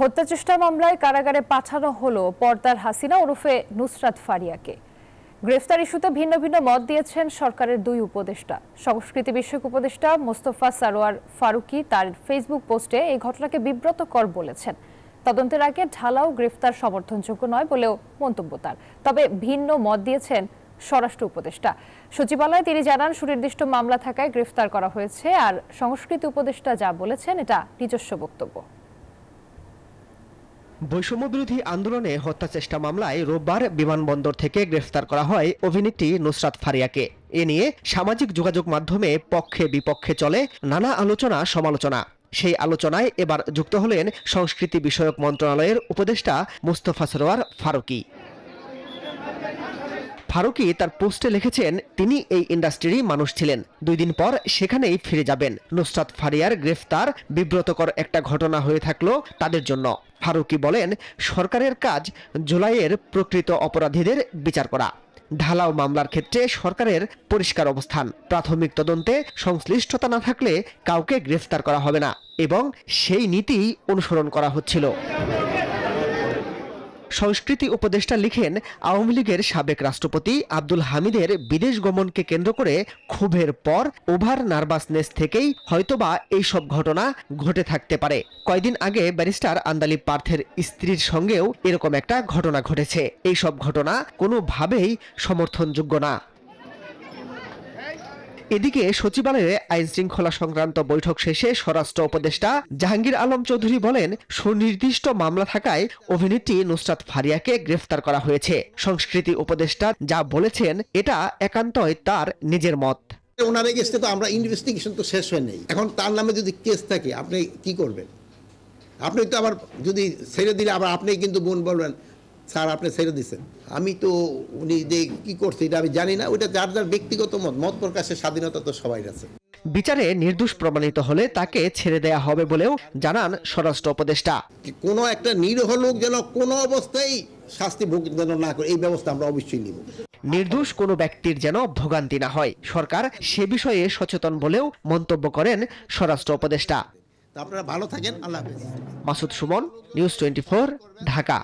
হত্যাচেষ্টা মামলায় কারাগারে পাঠানো হলো পর্দার হাসিনা ওরফে নুসরাত ফারিয়াকে। গ্রেফতার ইস্যুতে ভিন্ন ভিন্ন মত দিয়েছেন সরকারের দুই উপদেষ্টা। সংস্কৃতি বিষয়ক উপদেষ্টা মোস্তফা সারোয়ার ফারুকী তার ফেসবুক পোস্টে এই ঘটনাকে বিব্রতকর বলেছেন। তদন্তের আগে ঢালাও গ্রেফতার সমর্থনযোগ্য নয় বলেও মন্তব্য তার। তবে ভিন্ন মত দিয়েছেন স্বরাষ্ট্র উপদেষ্টা। সচিবালয়ে তিনি জানান, সুনির্দিষ্ট মামলা থাকায় গ্রেফতার করা হয়েছে, আর সংস্কৃতি উপদেষ্টা যা বলেছেন এটা নিজস্ব বক্তব্য। বৈষম্য বিরোধী আন্দোলনে হত্যা চেষ্টা মামলায় রোববার বিমানবন্দর থেকে গ্রেফতার করা হয় অভিনেত্রী নুসরাত ফারিয়াকে। এ নিয়ে সামাজিক যোগাযোগ মাধ্যমে পক্ষে বিপক্ষে চলে নানা আলোচনা সমালোচনা। সেই আলোচনায় এবার যুক্ত হলেন সংস্কৃতি বিষয়ক মন্ত্রণালয়ের উপদেষ্টা মোস্তফা সরোয়ার ফারুকী। ফারুকী তার পোস্টে লিখেছেন, তিনি এই ইন্ডাস্ট্রিরই মানুষ ছিলেন, 2 দিন পর সেখানেই ফিরে যাবেন। নুসরাত ফারিয়ার গ্রেফতার বিব্রতকর একটা ঘটনা হয়ে থাকলো তাদের জন্য। ফারুকী বলেন, সরকারের কাজ জুলাইয়ের প্রকৃত অপরাধীদের বিচার করা। ঢালাও মামলার ক্ষেত্রে সরকারের পরিষ্কার অবস্থান, প্রাথমিক তদন্তে সংশ্লিষ্টতা না থাকলে কাউকে গ্রেফতার করা হবে না এবং সেই নীতি অনুসরণ করা হচ্ছিল। সংস্কৃতি উপদেষ্টা লিখেন, আওয়ামী লীগের সাবেক রাষ্ট্রপতি আব্দুল হামিদের বিদেশ গমনকে কেন্দ্র করে ক্ষোভের পর ওভার নার্ভাসনেস থেকেই হয়তোবা এইসব ঘটনা ঘটে থাকতে পারে। কয়েকদিন আগে ব্যারিস্টার আন্দালিব পার্থের স্ত্রীর সঙ্গেও এরকম একটা ঘটনা ঘটেছে। এইসব ঘটনা কোনোভাবেই সমর্থনযোগ্য না। এদিকে সচিবালয়ে আইন শৃঙ্খলা সংক্রান্ত বৈঠক শেষে স্বরাষ্ট্র উপদেষ্টা জাহাঙ্গীর আলম চৌধুরী বলেন, সুনির্দিষ্ট মামলা থাকায় অভিনেত্রী নুসরাত ফারিয়াকে গ্রেফতার করা হয়েছে। সংস্কৃতি উপদেষ্টা যা বলেছেন এটা একান্তই তার নিজের মত। ওনার এগেইনস্টে তো আমরা ইনভেস্টিগেশন তো শেষ হয় নাই, এখন তার নামে যদি কেস থাকে আপনি কি করবেন? আপনি তো আবার যদি ছেড়ে দিলে আবার আপনি কিন্তু বলবেন স্যার আপনি ছেড়ে দিচ্ছেন। আমি তো উনি যে কি করছে এটা আমি জানি না, ওইটা যার যার ব্যক্তিগত মত প্রকাশের স্বাধীনতা তো সবাই আছে। বিচারে নির্দোষ প্রমাণিত হলে তাকে ছেড়ে দেয়া হবে বলেও জানান স্বরাষ্ট্র উপদেষ্টা। কোনো একটা নিরীহ লোক যেন কোনো অবস্থায় শাস্তি ভোগ যেন না করে, এই ব্যবস্থা আমরা অবশ্যই নিব। নির্দোষ কোনো ব্যক্তির যেন ভোগান্তি না হয়, সরকার সে বিষয়ে সচেতন বলেও মন্তব্য করেন স্বরাষ্ট্র উপদেষ্টা। আপনারা ভালো থাকেন, আল্লাহ হাফেজ। মাসুদ সুমন, নিউজ 24, ঢাকা।